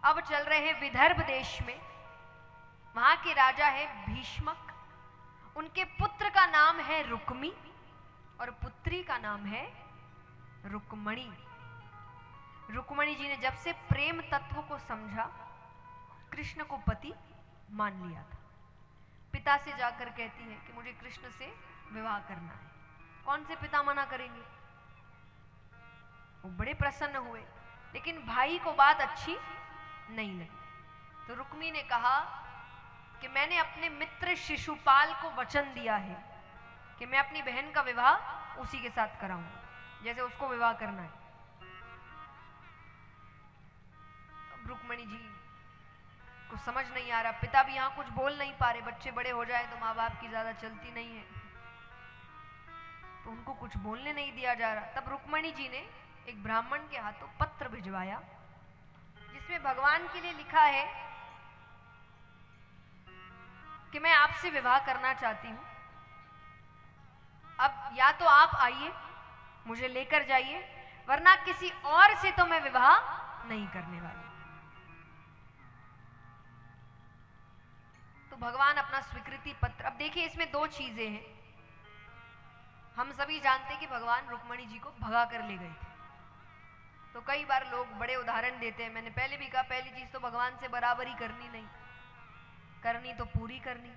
अब चल रहे हैं विदर्भ देश में। वहां के राजा है भीष्मक, उनके पुत्र का नाम है रुक्मी और पुत्री का नाम है रुक्मणी। रुक्मणी जी ने जब से प्रेम तत्व को समझा, कृष्ण को पति मान लिया था। पिता से जाकर कहती है कि मुझे कृष्ण से विवाह करना है। कौन से पिता मना करेंगे? वो बड़े प्रसन्न हुए, लेकिन भाई को बात अच्छी नहीं लगी। तो रुक्मी ने कहा कि मैंने अपने मित्र शिशुपाल को वचन दिया है कि मैं अपनी बहन का विवाह उसी के साथ कराऊंगा, जैसे उसको विवाह करना है। रुक्मणी जी को समझ नहीं आ रहा, पिता भी यहां कुछ बोल नहीं पा रहे। बच्चे बड़े हो जाए तो माँ बाप की ज्यादा चलती नहीं है, तो उनको कुछ बोलने नहीं दिया जा रहा। तब रुक्मणी जी ने एक ब्राह्मण के हाथों पत्र भिजवाया, जिसमें भगवान के लिए लिखा है कि मैं आपसे विवाह करना चाहती हूं। अब या तो आप आइए, मुझे लेकर जाइए, वरना किसी और से तो मैं विवाह नहीं करने वाली। तो भगवान अपना स्वीकृति पत्र, अब देखिए इसमें दो चीजें हैं। हम सभी जानते हैं कि भगवान रुक्मणी जी को भगा कर ले गए थे। तो कई बार लोग बड़े उदाहरण देते हैं, मैंने पहले भी कहा, पहली चीज तो भगवान से बराबरी करनी नहीं, करनी तो पूरी करनी।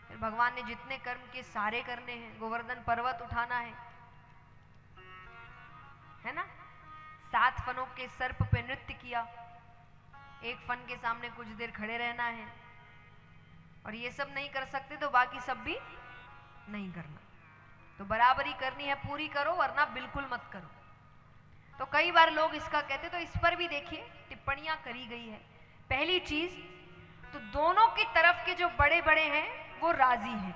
फिर भगवान ने जितने कर्म के सारे करने हैं, गोवर्धन पर्वत उठाना है ना, 7 फनों के सर्प पे नृत्य किया, एक फन के सामने कुछ देर खड़े रहना है, और ये सब नहीं कर सकते तो बाकी सब भी नहीं करना। तो बराबरी करनी है, पूरी करो, वरना बिल्कुल मत करो। तो कई बार लोग इसका कहते, तो इस पर भी देखिए टिप्पणियां करी गई है। पहली चीज तो दोनों की तरफ के जो बड़े बड़े हैं वो राजी हैं।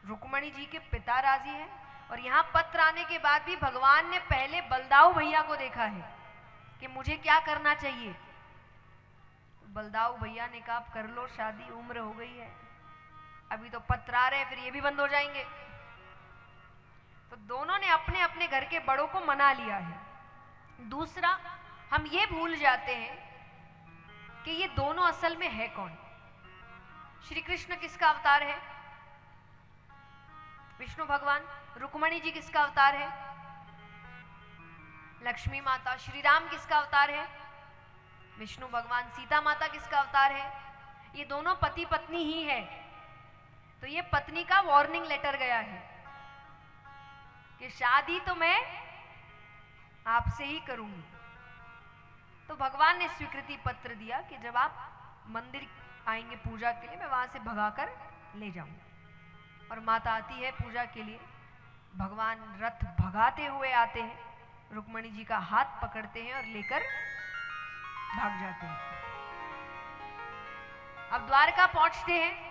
रुक्मणी जी के पिता राजी हैं, और यहां पत्र आने के बाद भी भगवान ने पहले बलदाऊ भैया को देखा है कि मुझे क्या करना चाहिए। बलदाऊ भैया ने कहा, आप कर लो शादी, उम्र हो गई है, अभी तो पत्र आ रहे हैं, फिर ये भी बंद हो जाएंगे। तो दोनों ने अपने अपने घर के बड़ों को मना लिया है। दूसरा, हम ये भूल जाते हैं कि ये दोनों असल में है कौन। श्री कृष्ण किसका अवतार है? विष्णु भगवान। रुक्मणी जी किसका अवतार है? लक्ष्मी माता। श्री राम किसका अवतार है? विष्णु भगवान। सीता माता किसका अवतार है? ये दोनों पति पत्नी ही है। तो ये पत्नी का वार्निंग लेटर गया है कि शादी तो मैं आपसे ही करूंगी। तो भगवान ने स्वीकृति पत्र दिया कि जब आप मंदिर आएंगे पूजा के लिए, मैं वहां से भगाकर ले जाऊंगी। और माता आती है पूजा के लिए, भगवान रथ भगाते हुए आते हैं, रुक्मणी जी का हाथ पकड़ते हैं और लेकर भाग जाते हैं। अब द्वारका पहुंचते हैं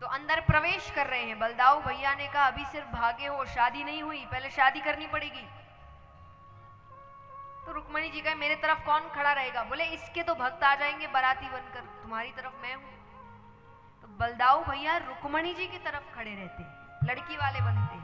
तो अंदर प्रवेश कर रहे हैं। बलदाऊ भैया ने कहा, अभी सिर्फ भागे हो, शादी नहीं हुई, पहले शादी करनी पड़ेगी। तो रुक्मणी जी कहे, मेरे तरफ कौन खड़ा रहेगा? बोले, इसके तो भक्त आ जाएंगे बाराती बनकर, तुम्हारी तरफ मैं हूं। तो बलदाऊ भैया रुक्मणी जी की तरफ खड़े रहते हैं, लड़की वाले बनते हैं।